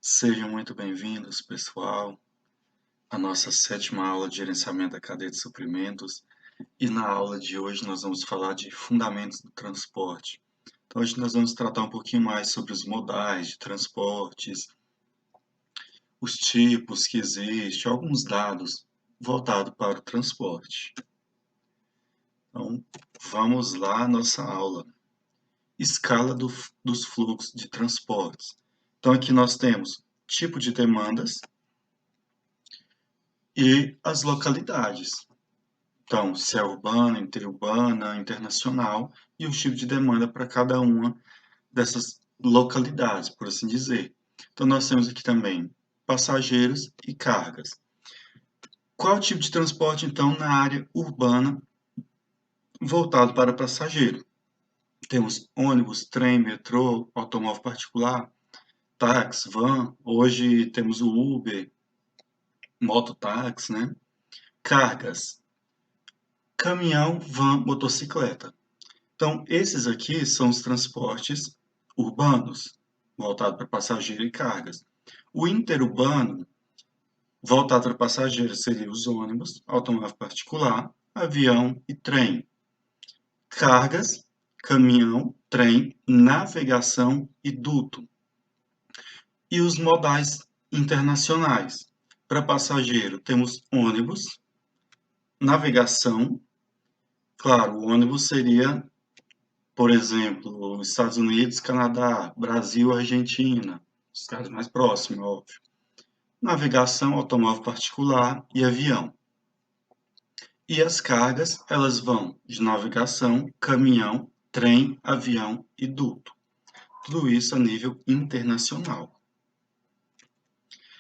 Sejam muito bem-vindos, pessoal, à nossa sétima aula de gerenciamento da cadeia de suprimentos. E na aula de hoje nós vamos falar de fundamentos do transporte. Então, hoje nós vamos tratar um pouquinho mais sobre os modais de transportes, os tipos que existem, alguns dados voltados para o transporte. Então, vamos lá à nossa aula. Escala dos fluxos de transportes. Então, aqui nós temos tipo de demandas e as localidades. Então, se é urbana, interurbana, internacional, e o tipo de demanda para cada uma dessas localidades, por assim dizer. Então, nós temos aqui também passageiros e cargas. Qual é o tipo de transporte, então, na área urbana voltado para passageiro? Temos ônibus, trem, metrô, automóvel particular, táxi, van. Hoje temos o Uber, mototáxi, né? Cargas, caminhão, van, motocicleta. Então, esses aqui são os transportes urbanos, voltado para passageiro e cargas. O interurbano, voltado para passageiros, seria os ônibus, automóvel particular, avião e trem. Cargas, caminhão, trem, navegação e duto. E os modais internacionais. Para passageiro, temos ônibus, navegação. Claro, o ônibus seria, por exemplo, Estados Unidos, Canadá, Brasil, Argentina, os casos mais próximos, óbvio. Navegação, automóvel particular e avião. E as cargas, elas vão de navegação, caminhão, trem, avião e duto. Tudo isso a nível internacional.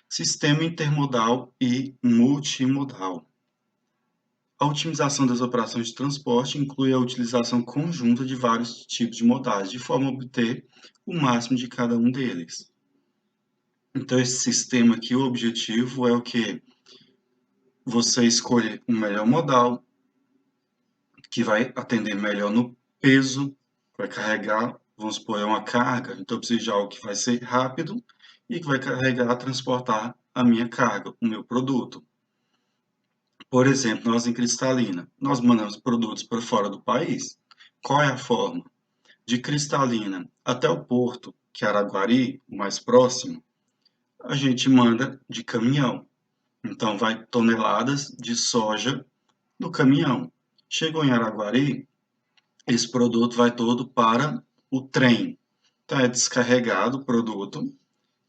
Sistema intermodal e multimodal. A otimização das operações de transporte inclui a utilização conjunta de vários tipos de modais, de forma a obter o máximo de cada um deles. Então, esse sistema aqui, o objetivo é o quê? Você escolher o melhor modal, que vai atender melhor no peso, vai carregar, vamos supor, é uma carga, então eu preciso de algo que vai ser rápido e que vai carregar, transportar a minha carga, o meu produto. Por exemplo, nós em Cristalina, nós mandamos produtos para fora do país. Qual é a forma? De Cristalina até o porto, que é Araguari, o mais próximo, a gente manda de caminhão. Então, vai toneladas de soja no caminhão. Chegou em Araguari, esse produto vai todo para o trem. Então, é descarregado o produto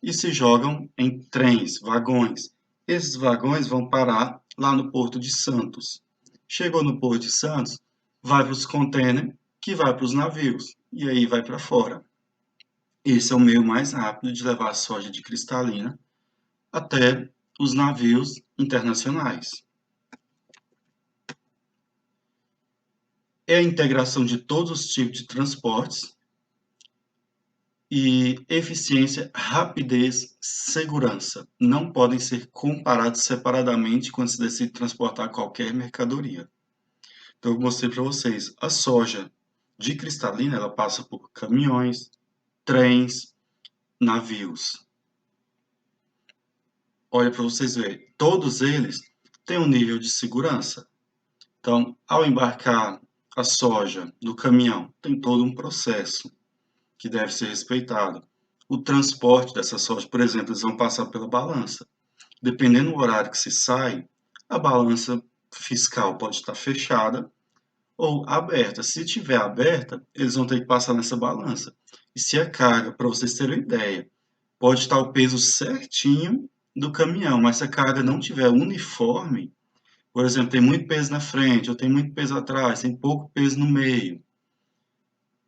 e se jogam em trens, vagões. Esses vagões vão parar lá no Porto de Santos. Chegou no Porto de Santos, vai para os contêineres, que vai para os navios, e aí vai para fora. Esse é o meio mais rápido de levar a soja de Cristalina até os navios internacionais. É a integração de todos os tipos de transportes e eficiência, rapidez, segurança. Não podem ser comparados separadamente quando se decide transportar qualquer mercadoria. Então, eu mostrei para vocês, a soja de Cristalina, ela passa por caminhões, trens, navios. Olha para vocês verem, todos eles têm um nível de segurança. Então, ao embarcar a soja no caminhão, tem todo um processo que deve ser respeitado. O transporte dessa soja, por exemplo, eles vão passar pela balança. Dependendo do horário que se sai, a balança fiscal pode estar fechada ou aberta. Se estiver aberta, eles vão ter que passar nessa balança. E se a carga, para vocês terem uma ideia, pode estar o peso certinho do caminhão, mas se a carga não tiver uniforme, por exemplo, tem muito peso na frente, ou tem muito peso atrás, tem pouco peso no meio,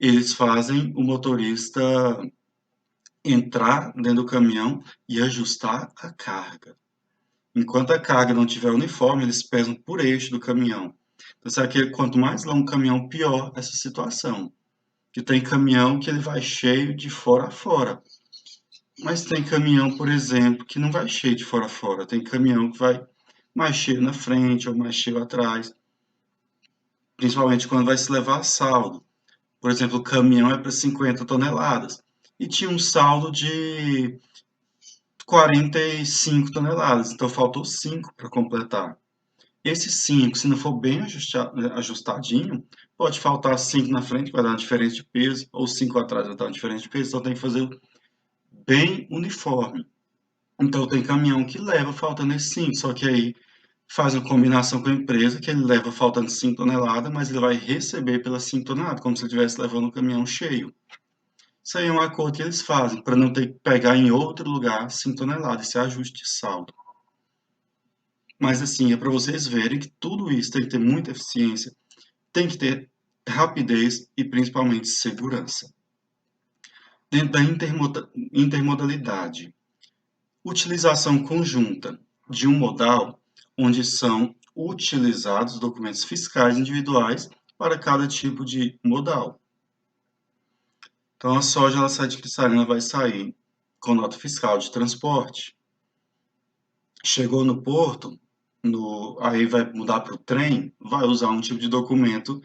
eles fazem o motorista entrar dentro do caminhão e ajustar a carga. Enquanto a carga não tiver uniforme, eles pesam por eixo do caminhão. Então, sabe que quanto mais longo o caminhão, pior essa situação. Que tem caminhão que ele vai cheio de fora a fora. Mas tem caminhão, por exemplo, que não vai cheio de fora a fora. Tem caminhão que vai mais cheio na frente ou mais cheio atrás. Principalmente quando vai se levar a saldo. Por exemplo, o caminhão é para 50 toneladas. E tinha um saldo de 45 toneladas, então faltou 5 para completar. Esses 5, se não for bem ajustadinho, pode faltar 5 na frente, vai dar uma diferença de peso, ou 5 atrás vai dar uma diferença de peso, então tem que fazer bem uniforme. Então tem caminhão que leva faltando esses 5, só que aí faz uma combinação com a empresa, que ele leva faltando 5 toneladas, mas ele vai receber pelas 5 toneladas, como se ele estivesse levando um caminhão cheio. Isso aí é um acordo que eles fazem, para não ter que pegar em outro lugar 5 toneladas, esse ajuste de saldo. Mas assim, é para vocês verem que tudo isso tem que ter muita eficiência, tem que ter rapidez e principalmente segurança. Dentro da intermodalidade, utilização conjunta de um modal onde são utilizados documentos fiscais individuais para cada tipo de modal. Então, a soja ela sai de cristalina, vai sair com nota fiscal de transporte. Chegou no porto, aí vai mudar para o trem, vai usar um tipo de documento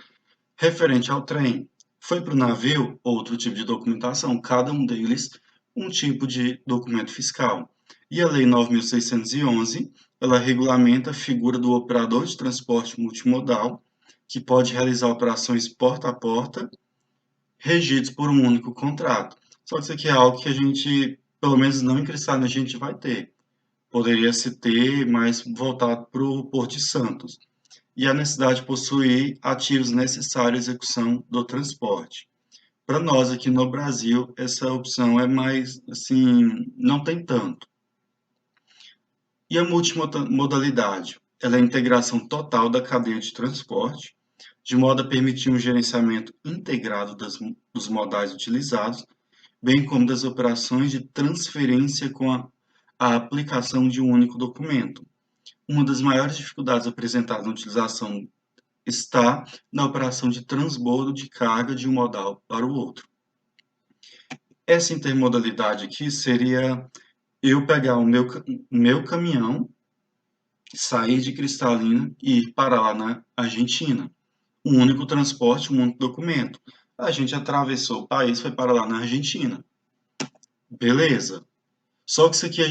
referente ao trem. Foi para o navio, outro tipo de documentação, cada um deles um tipo de documento fiscal. E a Lei 9.611, ela regulamenta a figura do operador de transporte multimodal, que pode realizar operações porta a porta, regidos por um único contrato. Só que isso aqui é algo que a gente, pelo menos não em Cristalina, a gente vai ter. Poderia se ter, mas voltado para o Porto de Santos. E a necessidade de possuir ativos necessários à execução do transporte. Para nós aqui no Brasil, essa opção é mais, assim, não tem tanto. E a multimodalidade? Ela é a integração total da cadeia de transporte, de modo a permitir um gerenciamento integrado dos modais utilizados, bem como das operações de transferência com a aplicação de um único documento. Uma das maiores dificuldades apresentadas na utilização está na operação de transbordo de carga de um modal para o outro. Essa intermodalidade aqui seria eu pegar o meu caminhão, sair de Cristalina e ir para lá na Argentina. Um único transporte, um único documento. A gente atravessou o país, foi para lá na Argentina. Beleza. Só que isso aqui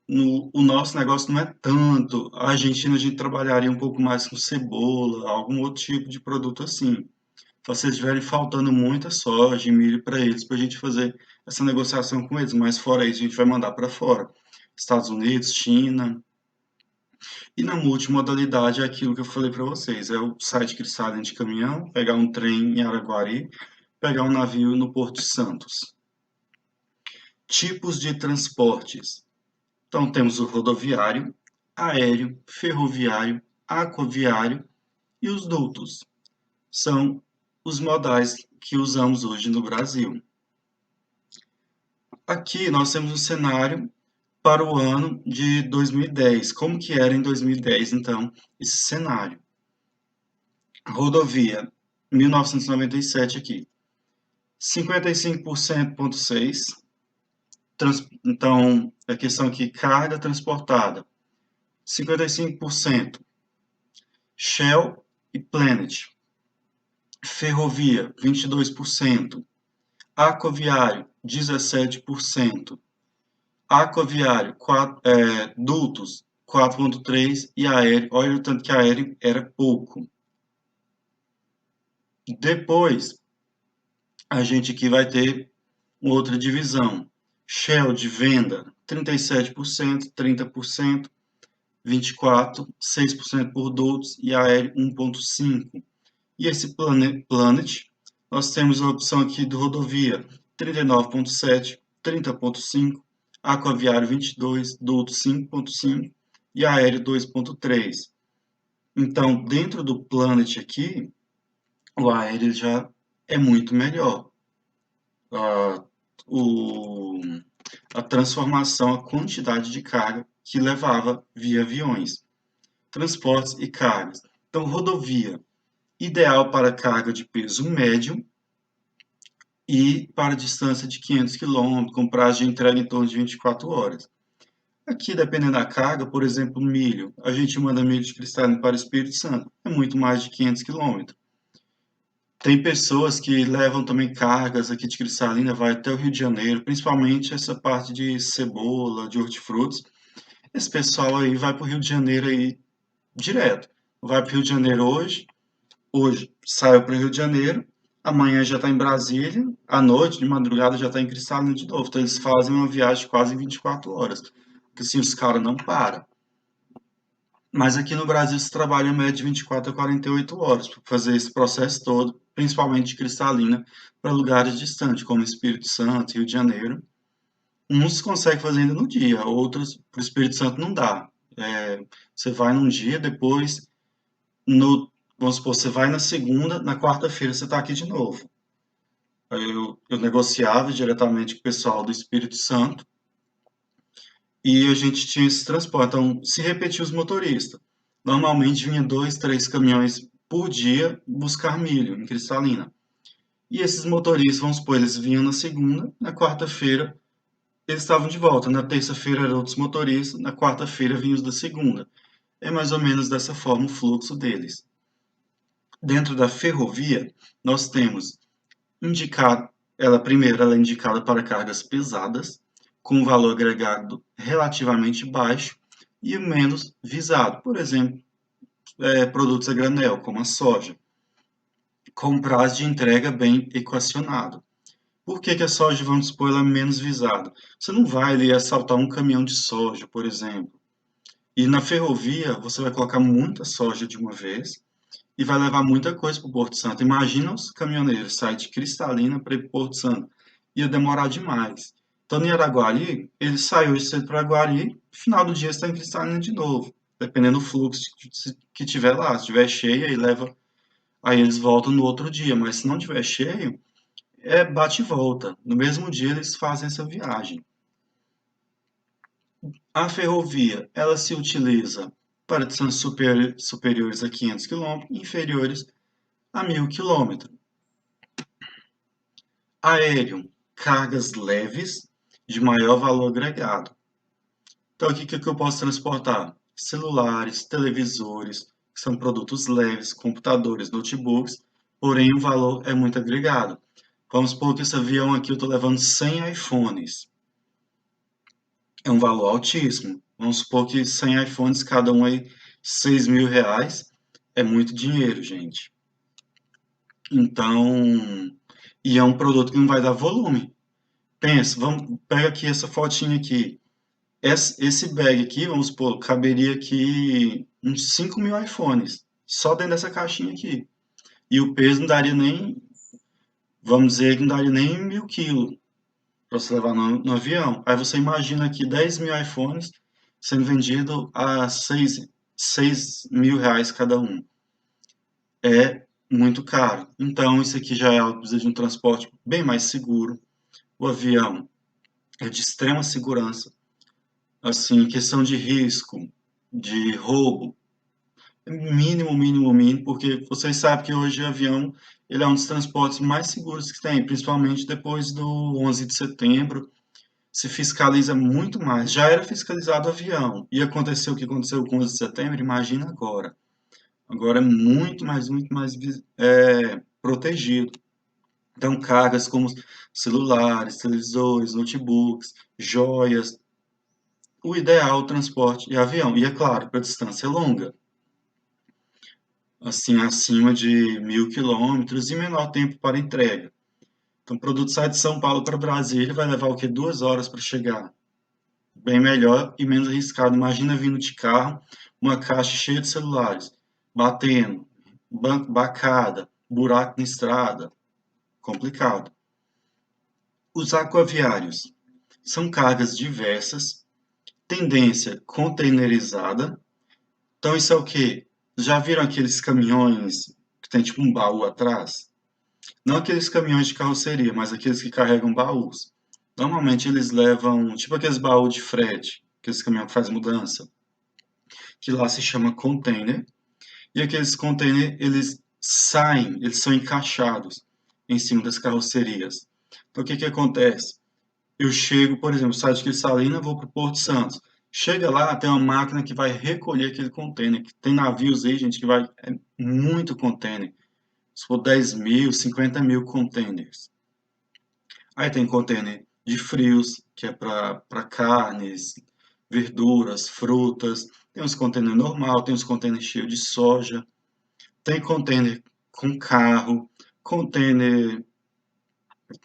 o nosso negócio não é tanto. A Argentina a gente trabalharia um pouco mais com cebola, algum outro tipo de produto assim. Se vocês estiverem faltando muita soja e milho para eles, para a gente fazer essa negociação com eles. Mas fora isso, a gente vai mandar para fora. Estados Unidos, China. E na multimodalidade é aquilo que eu falei para vocês. É o site cristalino de caminhão, pegar um trem em Araguari, pegar um navio no Porto de Santos. Tipos de transportes. Então temos o rodoviário, aéreo, ferroviário, aquaviário e os dutos. São os modais que usamos hoje no Brasil. Aqui nós temos um cenário para o ano de 2010. Como que era em 2010, então, esse cenário? Rodovia, 1997 aqui. 55,6%. Então, a questão aqui, carga transportada. 55%. Shell e Planet. Ferrovia, 22%. Aquaviário, 17%. Aquaviário, dutos, 4,3%. E aéreo, olha o tanto que aéreo era pouco. Depois, a gente aqui vai ter outra divisão. Shell de venda, 37%, 30%, 24%, 6% por dutos e aéreo 1,5%. E esse Planet, nós temos a opção aqui do rodovia, 39,7%, 30,5%, aquaviário 22%, dutos 5,5% e aéreo 2,3%. Então, dentro do Planet aqui, o aéreo já é muito melhor. A transformação, a quantidade de carga que levava via aviões, transportes e cargas. Então, rodovia, ideal para carga de peso médio e para distância de 500 km, com prazo de entrega em torno de 24 horas. Aqui, dependendo da carga, por exemplo, milho, a gente manda milho de cristalino para o Espírito Santo, é muito mais de 500 km. Tem pessoas que levam também cargas aqui de Cristalina, vai até o Rio de Janeiro, principalmente essa parte de cebola, de hortifrutos. Esse pessoal aí vai para o Rio de Janeiro aí direto. Vai para o Rio de Janeiro hoje saiu para o Rio de Janeiro, amanhã já está em Brasília, à noite, de madrugada, já está em Cristalina de novo. Então eles fazem uma viagem quase 24 horas, porque assim os caras não param. Mas aqui no Brasil se trabalha em média de 24 a 48 horas para fazer esse processo todo, principalmente de Cristalina, para lugares distantes, como Espírito Santo, Rio de Janeiro. Uns conseguem fazer ainda no dia, outros para o Espírito Santo não dá. Você vai num dia, depois, vamos supor, você vai na segunda, na quarta-feira você está aqui de novo. Eu negociava diretamente com o pessoal do Espírito Santo e a gente tinha esse transporte. Então, se repetia os motoristas. Normalmente vinha 2, 3 caminhões por dia buscar milho em Cristalina. E esses motoristas, vamos supor, eles vinham na segunda, na quarta-feira eles estavam de volta. Na terça-feira eram outros motoristas, na quarta-feira vinham os da segunda. É mais ou menos dessa forma o fluxo deles. Dentro da ferrovia, nós temos indicado, ela é indicada para cargas pesadas, com um valor agregado relativamente baixo e o menos visado. Por exemplo, produtos a granel, como a soja, com prazo de entrega bem equacionado. Por que a soja, vamos supor, ela é menos visada? Você não vai ali assaltar um caminhão de soja, por exemplo. E na ferrovia, você vai colocar muita soja de uma vez e vai levar muita coisa para o Porto Santo. Imagina os caminhoneiros saírem de Cristalina para ir para o Porto Santo. Ia demorar demais. Então, em Araguari, ele saiu cedo para Araguari, no final do dia está em Cristalina de novo, dependendo do fluxo que tiver lá. Se tiver cheio, aí eles voltam no outro dia, mas se não tiver cheio, bate e volta. No mesmo dia eles fazem essa viagem. A ferrovia, ela se utiliza para distâncias superiores a 500 km, inferiores a 1.000 km. Aéreo, cargas leves de maior valor agregado. Então, aqui o que eu posso transportar? Celulares, televisores, que são produtos leves, computadores, notebooks, porém o valor é muito agregado. Vamos supor que esse avião aqui eu estou levando 100 iPhones. É um valor altíssimo. Vamos supor que 100 iPhones, cada um aí, R$ 6.000, é muito dinheiro, gente. Então, e é um produto que não vai dar volume. Pensa, pega aqui essa fotinha aqui. Esse bag aqui, vamos supor, caberia aqui uns 5.000 iPhones, só dentro dessa caixinha aqui. E o peso não daria nem, vamos dizer que não daria nem 1.000 quilos para você levar no avião. Aí você imagina aqui 10.000 iPhones sendo vendido a R$ 6.000 cada um. É muito caro. Então, isso aqui já precisa de um transporte bem mais seguro. O avião é de extrema segurança. Assim, questão de risco, de roubo, mínimo, mínimo, mínimo, porque vocês sabem que hoje o avião ele é um dos transportes mais seguros que tem, principalmente depois do 11 de setembro, se fiscaliza muito mais. Já era fiscalizado o avião, e aconteceu o que aconteceu com o 11 de setembro, imagina agora. Agora é muito mais protegido. Então, cargas como celulares, televisores, notebooks, joias, o ideal é o transporte e avião. E é claro, para distância longa, assim, acima de 1.000 km e menor tempo para entrega. Então, o produto sai de São Paulo para Brasília, vai levar o quê? 2 horas para chegar. Bem melhor e menos arriscado. Imagina vindo de carro, uma caixa cheia de celulares, batendo, bacada, buraco na estrada, complicado. Os aquaviários são cargas diversas, tendência containerizada. Então, isso é o quê? Já viram aqueles caminhões que tem tipo um baú atrás? Não aqueles caminhões de carroceria, mas aqueles que carregam baús. Normalmente eles levam, tipo aqueles baús de frete, aqueles caminhões que faz mudança, que lá se chama container. E aqueles containers, eles saem, eles são encaixados em cima das carrocerias. Então, o que que acontece? Eu chego, por exemplo, saio de Cristalina, vou para o Porto Santos. Chega lá, tem uma máquina que vai recolher aquele container. Tem navios aí, gente, que vai. É muito container. Se for 10 mil, 50 mil containers. Aí tem container de frios, que é para carnes, verduras, frutas. Tem os containers normal, tem os containers cheios de soja. Tem container com carro, container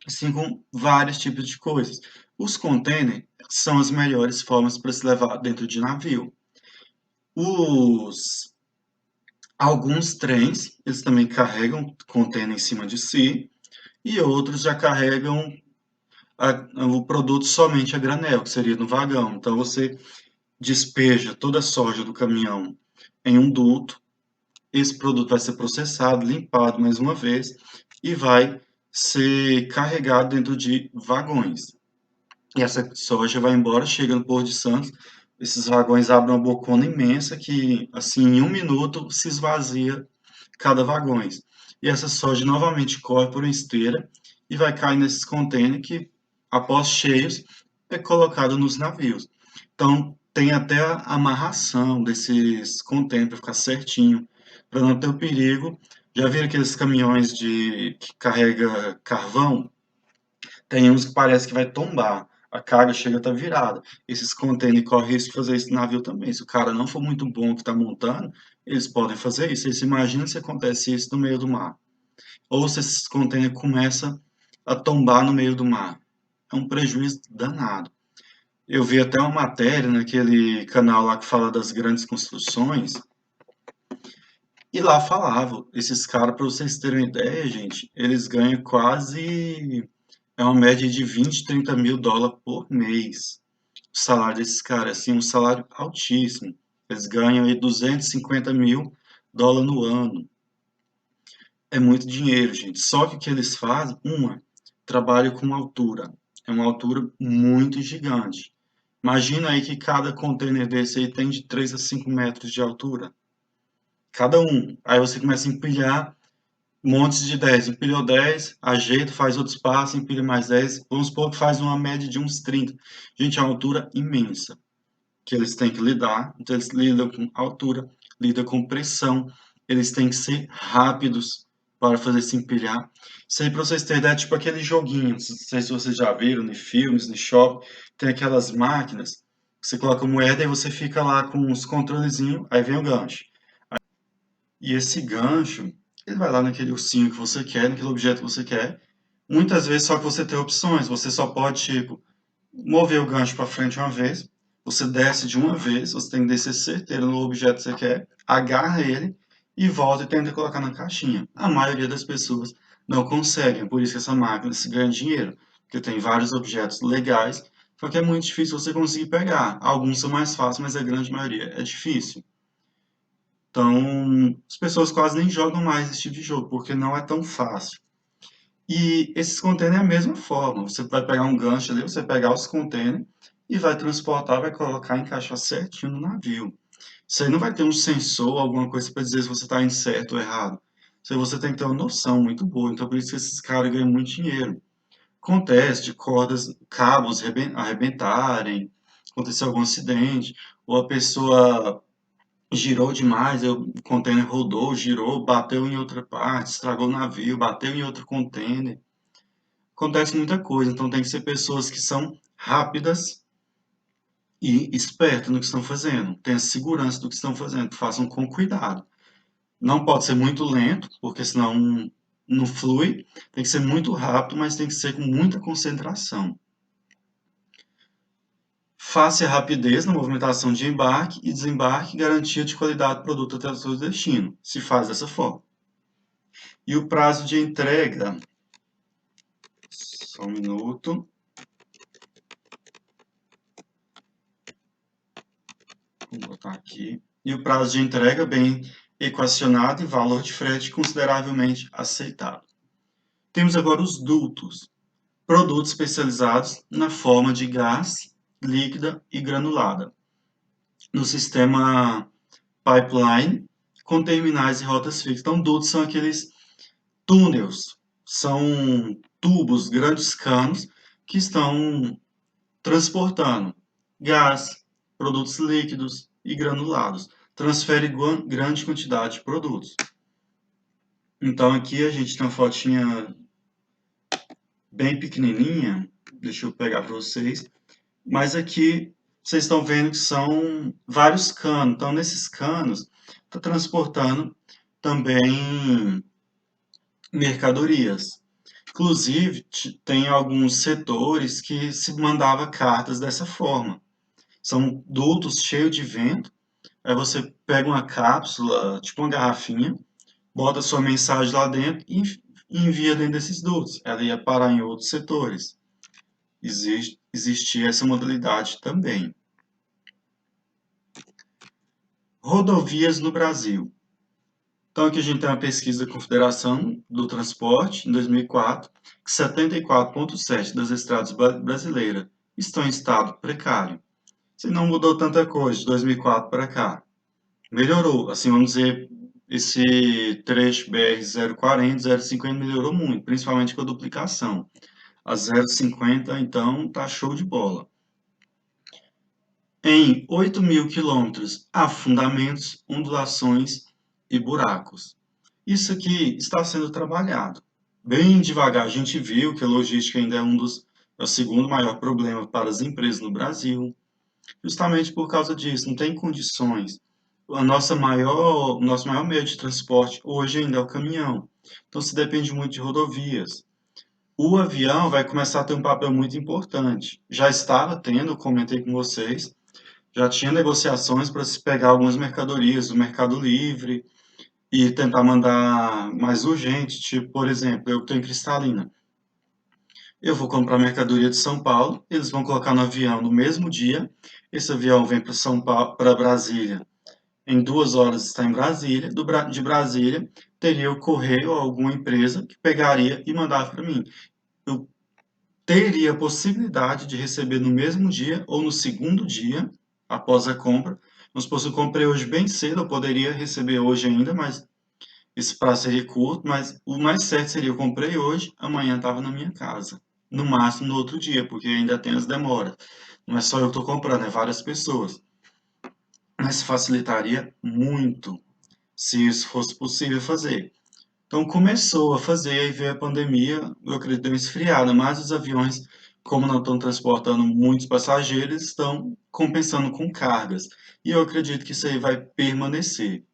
assim com vários tipos de coisas. Os containers são as melhores formas para se levar dentro de navio. Os Alguns trens, eles também carregam container em cima de si, e outros já carregam o produto somente a granel, que seria no vagão. Então você despeja toda a soja do caminhão em um duto, esse produto vai ser processado, limpado mais uma vez e vai ser carregado dentro de vagões. E essa soja vai embora, chega no Porto de Santos, esses vagões abrem uma bocona imensa que, assim, em um minuto se esvazia cada vagões. E essa soja novamente corre por uma esteira e vai cair nesses contêineres que, após cheios, é colocado nos navios. Então, tem até a amarração desses contêineres para ficar certinho, para não ter o perigo. Já viram aqueles caminhões que carrega carvão? Tem uns que parece que vai tombar. A carga chega a estar virada. Esses contêineres correm risco de fazer isso no navio também. Se o cara não for muito bom que está montando, eles podem fazer isso. Você imagina se acontece isso no meio do mar. Ou se esses contêineres começam a tombar no meio do mar. É um prejuízo danado. Eu vi até uma matéria naquele canal lá que fala das grandes construções, e lá falava, esses caras, para vocês terem uma ideia, gente, eles ganham quase, é uma média de 20, 30 mil dólares por mês. O salário desses caras, assim, um salário altíssimo. Eles ganham aí 250 mil dólares no ano. É muito dinheiro, gente. Só que o que eles fazem, trabalho com altura. É uma altura muito gigante. Imagina aí que cada container desse aí tem de 3 a 5 metros de altura. Cada um. Aí você começa a empilhar montes de 10. Empilhou 10, ajeita, faz outro espaço, empilha mais 10. Vamos supor que faz uma média de uns 30. Gente, é uma altura imensa que eles têm que lidar. Então, eles lidam com altura, lidam com pressão. Eles têm que ser rápidos para fazer se empilhar. Isso aí, para vocês terem ideia, é tipo aquele joguinho. Não sei se vocês já viram em filmes, em shopping. Tem aquelas máquinas. Você coloca moeda e você fica lá com os controlezinhos. Aí vem o gancho. E esse gancho, ele vai lá naquele ursinho que você quer, naquele objeto que você quer. Muitas vezes só que você tem opções. Você só pode, tipo, mover o gancho para frente uma vez, você desce de uma vez, você tem que descer certeiro no objeto que você quer, agarra ele e volta e tenta colocar na caixinha. A maioria das pessoas não conseguem, por isso que essa máquina se ganha dinheiro, porque tem vários objetos legais, só que é muito difícil você conseguir pegar. Alguns são mais fáceis, mas a grande maioria é difícil. Então, as pessoas quase nem jogam mais esse tipo de jogo, porque não é tão fácil. E esses containers é a mesma forma. Você vai pegar um gancho ali, você vai pegar os containers e vai transportar, vai colocar, encaixar certinho no navio. Isso aí não vai ter um sensor, alguma coisa para dizer se você está indo certo ou errado. Isso aí você tem que ter uma noção muito boa. Então, por isso que esses caras ganham muito dinheiro. Acontece de cordas, cabos arrebentarem, acontecer algum acidente, ou a pessoa girou demais, o container rodou, girou, bateu em outra parte, estragou o navio, bateu em outro container. Acontece muita coisa, então tem que ser pessoas que são rápidas e espertas no que estão fazendo, tenham segurança do que estão fazendo, façam com cuidado. Não pode ser muito lento, porque senão não flui, tem que ser muito rápido, mas tem que ser com muita concentração. Faça rapidez na movimentação de embarque e desembarque, garantia de qualidade do produto até o seu destino. Se faz dessa forma. E o prazo de entrega, só um minuto. Vou botar aqui. E o prazo de entrega bem equacionado e valor de frete consideravelmente aceitável. Temos agora os dutos, produtos especializados na forma de gás, líquida e granulada, no sistema pipeline, com terminais e rotas fixas. Então, dutos são aqueles túneis, são tubos, grandes canos, que estão transportando gás, produtos líquidos e granulados. Transfere grande quantidade de produtos. Então aqui a gente tem uma fotinha bem pequenininha, deixa eu pegar para vocês, mas aqui vocês estão vendo que são vários canos. Então nesses canos está transportando também mercadorias. Inclusive tem alguns setores que se mandava cartas dessa forma. São dutos cheios de vento. Aí você pega uma cápsula, tipo uma garrafinha, bota sua mensagem lá dentro e envia dentro desses dutos. Ela ia parar em outros setores. Existia essa modalidade também. Rodovias no Brasil. Então aqui a gente tem uma pesquisa da Confederação do Transporte, em 2004, que 74,7% das estradas brasileiras estão em estado precário. Se não mudou tanta coisa de 2004 para cá. Melhorou, assim, vamos dizer, esse trecho BR-040, 050 melhorou muito, principalmente com a duplicação. A 050, então, tá show de bola. Em 8.000 quilômetros, afundamentos, ondulações e buracos. Isso aqui está sendo trabalhado. Bem devagar, a gente viu que a logística ainda é o segundo maior problema para as empresas no Brasil. Justamente por causa disso, não tem condições. O nosso maior meio de transporte hoje ainda é o caminhão. Então se depende muito de rodovias. O avião vai começar a ter um papel muito importante. Já estava tendo, comentei com vocês, já tinha negociações para se pegar algumas mercadorias do Mercado Livre e tentar mandar mais urgente, tipo, por exemplo, eu tenho Cristalina. Eu vou comprar mercadoria de São Paulo, eles vão colocar no avião no mesmo dia. Esse avião vem para São Paulo, para Brasília. Em 2 horas está em Brasília. De Brasília, teria o correio ou alguma empresa que pegaria e mandava para mim. Eu teria a possibilidade de receber no mesmo dia ou no segundo dia, após a compra. Vamos supor, se eu comprei hoje bem cedo, eu poderia receber hoje ainda, mas esse prazo seria curto. Mas o mais certo seria eu comprei hoje, amanhã estava na minha casa. No máximo no outro dia, porque ainda tem as demoras. Não é só eu que estou comprando, é várias pessoas. Mas facilitaria muito se isso fosse possível fazer. Então começou a fazer, aí veio a pandemia, eu acredito deu uma esfriada, mas os aviões, como não estão transportando muitos passageiros, estão compensando com cargas. E eu acredito que isso aí vai permanecer.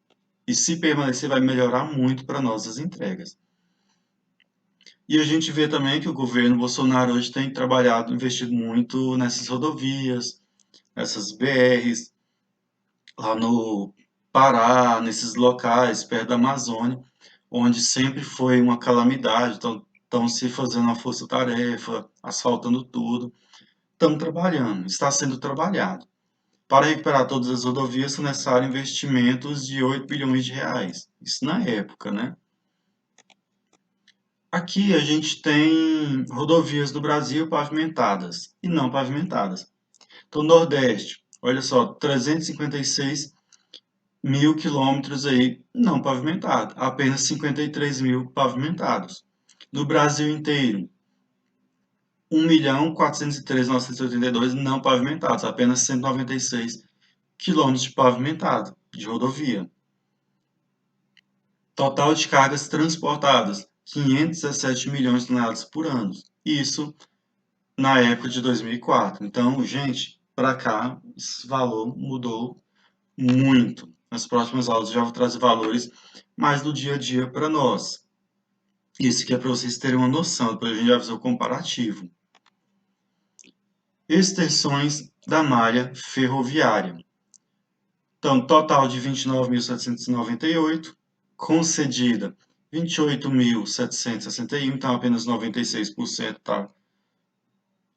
E se permanecer, vai melhorar muito para nossas entregas. E a gente vê também que o governo Bolsonaro hoje tem trabalhado, investido muito nessas rodovias, nessas BRs, lá no Pará, nesses locais perto da Amazônia, onde sempre foi uma calamidade. Então, estão se fazendo uma força-tarefa, asfaltando tudo. Estão trabalhando, está sendo trabalhado. Para recuperar todas as rodovias são necessários investimentos de 8 bilhões de reais. Isso na época, né? Aqui a gente tem rodovias do Brasil pavimentadas e não pavimentadas. Então, Nordeste, olha só, 356.000 quilômetros aí não pavimentados, apenas 53.000 pavimentados. No Brasil inteiro, 1.403.982 não pavimentados, apenas 196 quilômetros de pavimentado, de rodovia. Total de cargas transportadas, 517 milhões de toneladas por ano. Isso na época de 2004. Então, gente, para cá, esse valor mudou muito. Nas próximas aulas eu já vou trazer valores mais do dia a dia para nós. Isso aqui é para vocês terem uma noção, depois a gente vai fazer o comparativo. Extensões da malha ferroviária. Então, total de 29.798, concedida 28.761, então apenas 96% está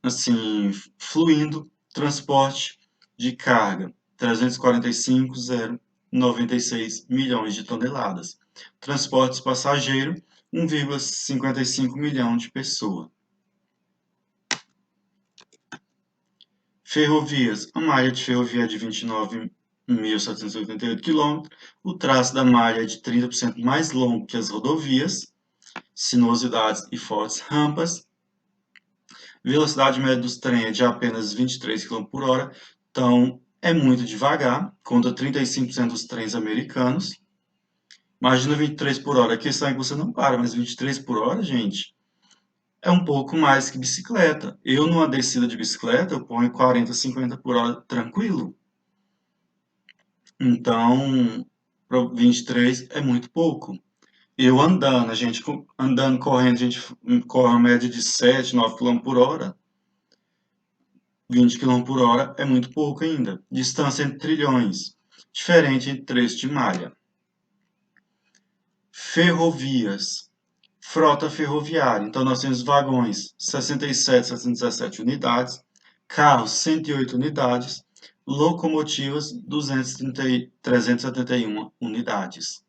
assim, fluindo. Transporte de carga, 345.096 milhões de toneladas. Transportes passageiro, 1,55 milhão de pessoas. Ferrovias, a malha de ferrovia é de 29.788 km, o traço da malha é de 30% mais longo que as rodovias, sinuosidades e fortes rampas. Velocidade média dos trens é de apenas 23 km por hora, então é muito devagar, contra 35% dos trens americanos. Imagina 23 por hora. A questão é que você não para, mas 23 por hora, gente, é um pouco mais que bicicleta. Eu, numa descida de bicicleta, eu ponho 40, 50 por hora tranquilo. Então, 23 é muito pouco. Eu andando, andando, correndo, a gente corre uma média de 7, 9 km por hora. 20 km por hora é muito pouco ainda. Distância entre trilhões. Diferente entre trecho de malha. Ferrovias. Frota ferroviária. Então, nós temos vagões 67, 117 unidades. Carros 108 unidades. Locomotivas 371 unidades.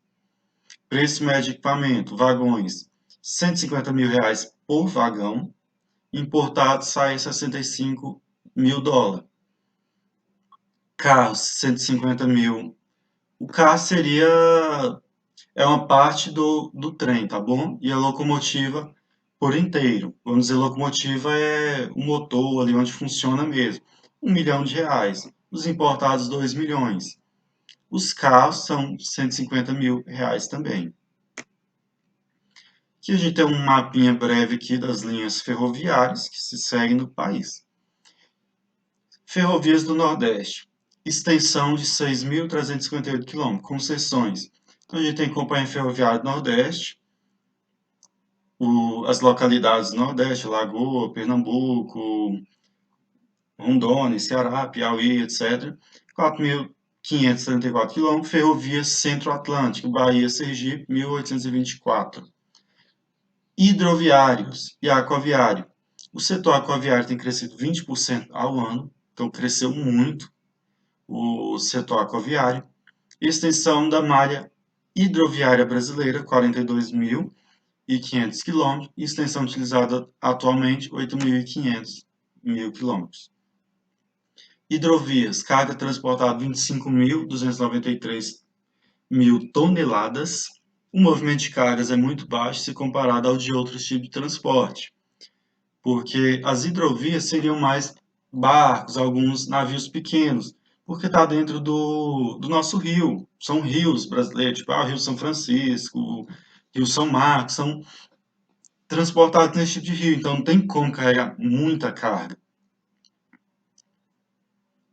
Preço médio de equipamento. Vagões R$ 150.000 por vagão. Importado sai US$ 65.000. Carros, 150 mil. O carro é uma parte do trem, tá bom? E a locomotiva por inteiro. Vamos dizer, locomotiva é o motor ali onde funciona mesmo. R$ 1 milhão. Os importados, 2 milhões. Os carros são R$ 150.000 também. Aqui a gente tem um mapinha breve aqui das linhas ferroviárias que se seguem no país. Ferrovias do Nordeste. Extensão de 6.358 km, concessões. Então, a gente tem Companhia Ferroviária do Nordeste, as localidades do Nordeste, Lagoa, Pernambuco, Rondônia, Ceará, Piauí, etc. 4.534 km. Ferrovia Centro-Atlântico, Bahia, Sergipe, 1.824. Hidroviários e aquaviário. O setor aquaviário tem crescido 20% ao ano, então cresceu muito o setor aquaviário. Extensão da malha hidroviária brasileira, 42.500 km, e extensão utilizada atualmente, 8.500 km. Hidrovias, carga transportada 25.293 mil toneladas. O movimento de cargas é muito baixo se comparado ao de outros tipos de transporte, porque as hidrovias seriam mais barcos, alguns navios pequenos, porque está dentro do nosso rio. São rios brasileiros, tipo o Rio São Francisco, Rio São Marcos, são transportados nesse tipo de rio, então não tem como carregar muita carga.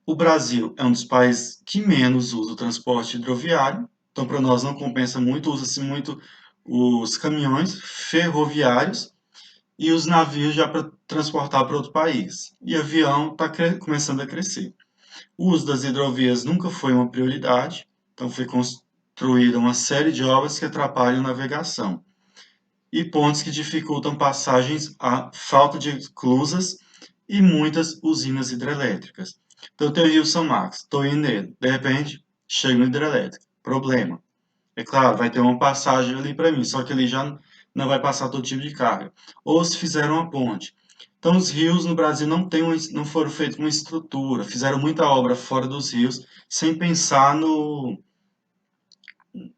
O Brasil é um dos países que menos usa o transporte hidroviário, então para nós não compensa muito, usa-se muito os caminhões ferroviários e os navios já para transportar para outro país. E avião está começando a crescer. O uso das hidrovias nunca foi uma prioridade, então foi construída uma série de obras que atrapalham a navegação e pontes que dificultam passagens, a falta de esclusas e muitas usinas hidrelétricas. Então tem o Rio São Marcos, estou indo nele, de repente chego no hidrelétrico, problema. É claro, vai ter uma passagem ali para mim, só que ali já não vai passar todo tipo de carga. Ou se fizeram uma ponte. Então os rios no Brasil não foram feitos uma estrutura, fizeram muita obra fora dos rios, sem pensar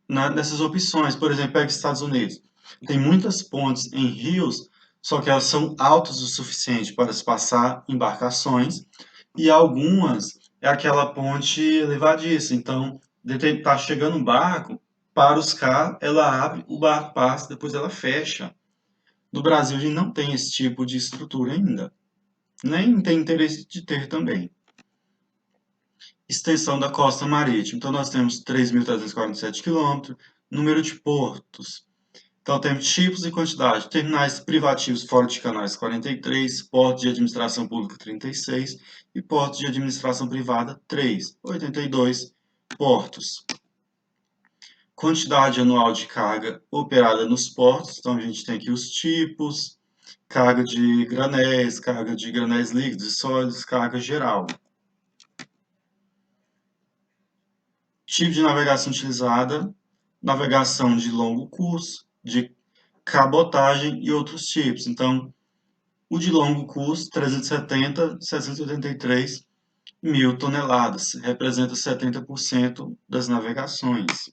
nessas opções. Por exemplo, pega os Estados Unidos. Tem muitas pontes em rios, só que elas são altas o suficiente para se passar embarcações, e algumas é aquela ponte levadiça. Então, está chegando um barco, para os carros, ela abre, o barco passa, depois ela fecha. No Brasil, a gente não tem esse tipo de estrutura ainda. Nem tem interesse de ter também. Extensão da costa marítima. Então, nós temos 3.347 km. Número de portos. Então, temos tipos e quantidade. Terminais privativos fora de canais, 43. Portos de administração pública, 36. E portos de administração privada, 3. 82 portos. Quantidade anual de carga operada nos portos. Então, a gente tem aqui os tipos. Carga de granéis líquidos e sólidos, carga geral. Tipo de navegação utilizada, navegação de longo curso, de cabotagem e outros tipos. Então, o de longo curso, 370, 683 mil toneladas, representa 70% das navegações.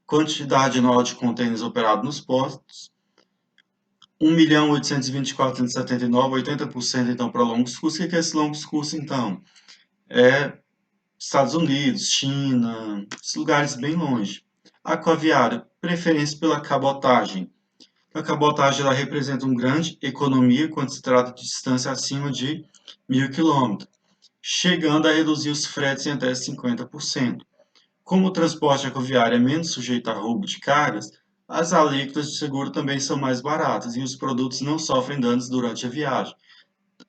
Quantidade anual de contêineres operados nos portos, 1.824.179, 80% então para longos cursos. O que é esse longos cursos então? É Estados Unidos, China, esses lugares bem longe. Aquaviária, preferência pela cabotagem. A cabotagem ela representa uma grande economia quando se trata de distância acima de 1.000 km, chegando a reduzir os fretes em até 50%. Como o transporte aquaviário é menos sujeito a roubo de cargas, as alíquotas de seguro também são mais baratas e os produtos não sofrem danos durante a viagem.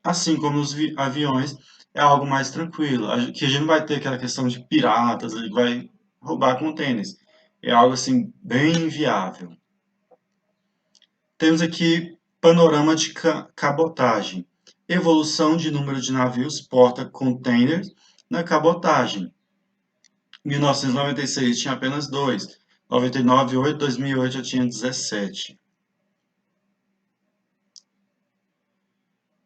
Assim como nos aviões, é algo mais tranquilo, que a gente não vai ter aquela questão de piratas, ele vai roubar contêineres. É algo assim bem viável. Temos aqui panorama de cabotagem. Evolução de número de navios porta-containers na cabotagem. 1996 tinha apenas 2, 99, 8, 2008 já tinha 17.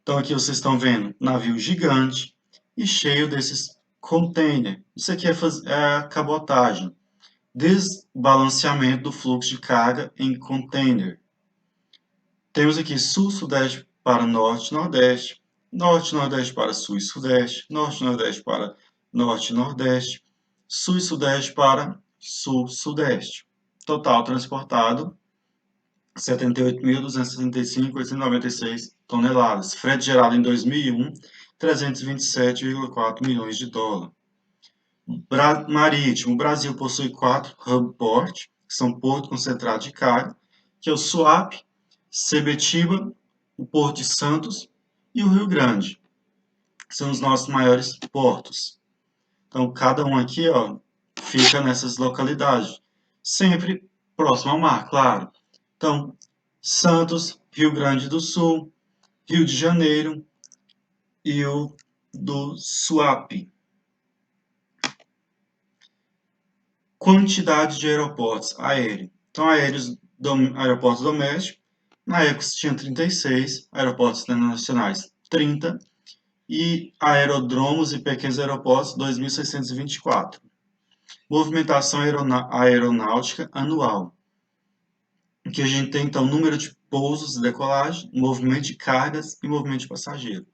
Então aqui vocês estão vendo navio gigante e cheio desses containers. Isso aqui é a cabotagem, desbalanceamento do fluxo de carga em container. Temos aqui sul-sudeste para norte-nordeste, norte-nordeste para sul e sudeste, norte-nordeste para norte-nordeste, sul e sudeste para sul-sudeste. Total transportado 78.265.896 toneladas. Frete gerado em 2001, 327,4 milhões de dólares. Marítimo. O Brasil possui 4 hub port, que são Porto Concentrado de Carga, que é o Suape, Sebetiba, o Porto de Santos e o Rio Grande. São os nossos maiores portos. Então, cada um aqui fica nessas localidades, sempre próximo ao mar, claro. Então, Santos, Rio Grande do Sul, Rio de Janeiro e o do Suape. Quantidade de aeroportos aéreos. Então, aeroportos domésticos, na época tinha 36, aeroportos internacionais 30 e aerodromos e pequenos aeroportos 2.624. Movimentação aeronáutica anual. Aqui a gente tem então número de pousos e decolagem, movimento de cargas e movimento de passageiro.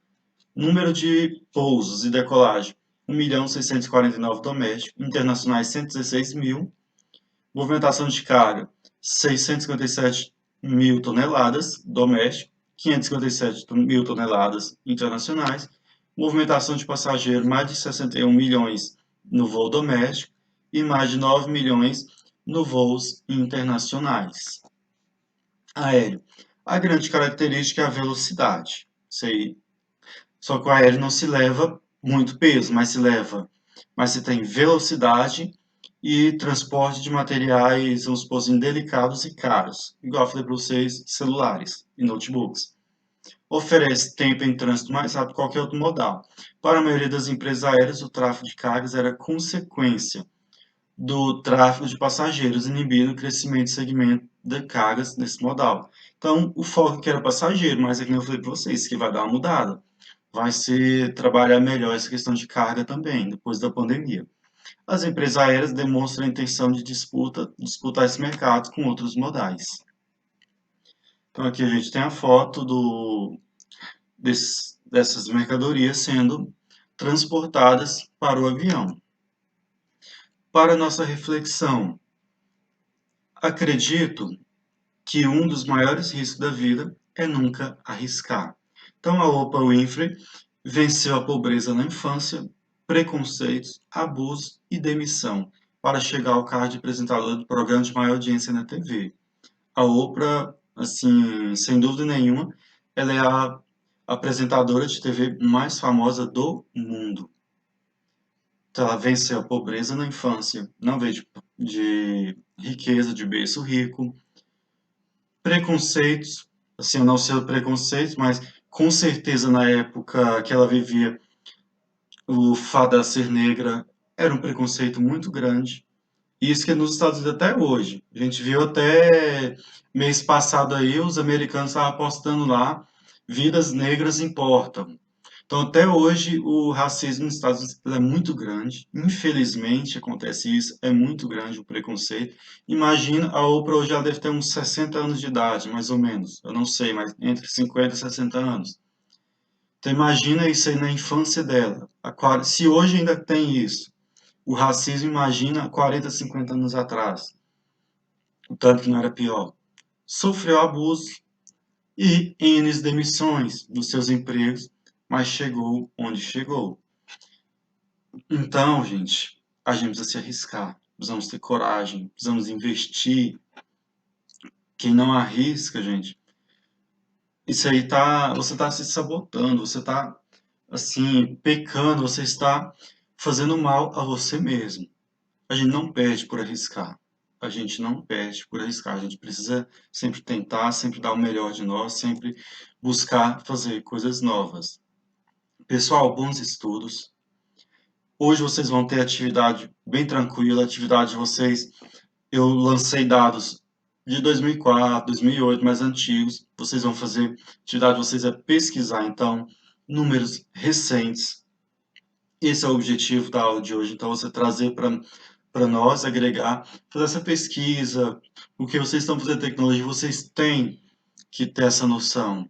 Número de pousos e decolagem 1.649 domésticos, internacionais 116 mil. Movimentação de carga 657 mil toneladas doméstico, 557 mil toneladas internacionais. Movimentação de passageiro mais de 61 milhões no voo doméstico e mais de 9 milhões no voos internacionais. Aéreo. A grande característica é a velocidade. Só que o aéreo não se leva muito peso, mas se tem velocidade e transporte de materiais, vamos supor assim, delicados e caros, igual eu falei para vocês, celulares e notebooks. Oferece tempo em trânsito mais rápido que qualquer outro modal. Para a maioria das empresas aéreas, o tráfego de cargas era consequência do tráfego de passageiros, inibindo o crescimento do segmento de cargas nesse modal. Então, o foco que era passageiro, mas é que eu falei para vocês, que vai dar uma mudada. Vai ser trabalhar melhor essa questão de carga também, depois da pandemia. As empresas aéreas demonstram a intenção de disputar esse mercado com outros modais. Então, aqui a gente tem a foto dessas mercadorias sendo transportadas para o avião. Para nossa reflexão, acredito que um dos maiores riscos da vida é nunca arriscar. Então, a Oprah Winfrey venceu a pobreza na infância, preconceitos, abuso e demissão para chegar ao cargo de apresentadora do programa de maior audiência na TV. A Oprah, assim, sem dúvida nenhuma, ela é a apresentadora de TV mais famosa do mundo. Então, ela venceu a pobreza na infância, não veio de riqueza, de berço rico, preconceitos, assim, eu não sei o preconceito, mas com certeza na época que ela vivia, o fato dela ser negra era um preconceito muito grande. E isso que é nos Estados Unidos até hoje. A gente viu até mês passado aí, os americanos estavam apostando lá, vidas negras importam. Então, até hoje, o racismo nos Estados Unidos é muito grande. Infelizmente, acontece isso, é muito grande o preconceito. Imagina, a Oprah hoje já deve ter uns 60 anos de idade, mais ou menos. Eu não sei, mas entre 50 e 60 anos. Então, imagina isso aí na infância dela. Se hoje ainda tem isso, o racismo, imagina 40, 50 anos atrás. tanto que não era pior. Sofreu abuso e N demissões dos seus empregos, mas chegou onde chegou. Então, gente, a gente precisa se arriscar, precisamos ter coragem, precisamos investir. Quem não arrisca, gente, isso aí você tá se sabotando, você tá, assim, pecando, você está fazendo mal a você mesmo. A gente não perde por arriscar. A gente não perde por arriscar. A gente precisa sempre tentar, sempre dar o melhor de nós, sempre buscar fazer coisas novas. Pessoal, bons estudos. Hoje vocês vão ter atividade bem tranquila, a atividade de vocês. Eu lancei dados de 2004, 2008, mais antigos. Vocês vão fazer, a atividade de vocês é pesquisar, então, números recentes. Esse é o objetivo da aula de hoje. Então, você trazer para nós, agregar, fazer essa pesquisa, o que vocês estão fazendo tecnologia, vocês têm que ter essa noção.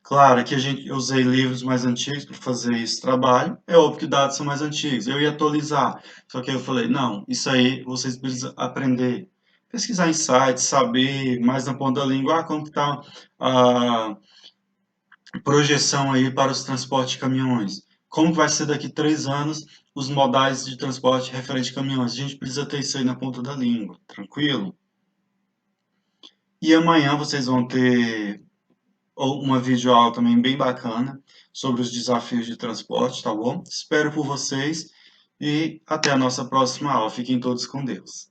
Claro que eu usei livros mais antigos para fazer esse trabalho, é óbvio que dados são mais antigos, eu ia atualizar, só que eu falei, não, isso aí vocês precisam aprender, pesquisar em sites, saber mais na ponta da língua, como que está a projeção aí para os transportes de caminhões, como que vai ser daqui 3 anos os modais de transporte referente a caminhões, a gente precisa ter isso aí na ponta da língua, tranquilo? E amanhã vocês vão ter uma videoaula também bem bacana sobre os desafios de transporte, tá bom? Espero por vocês e até a nossa próxima aula. Fiquem todos com Deus.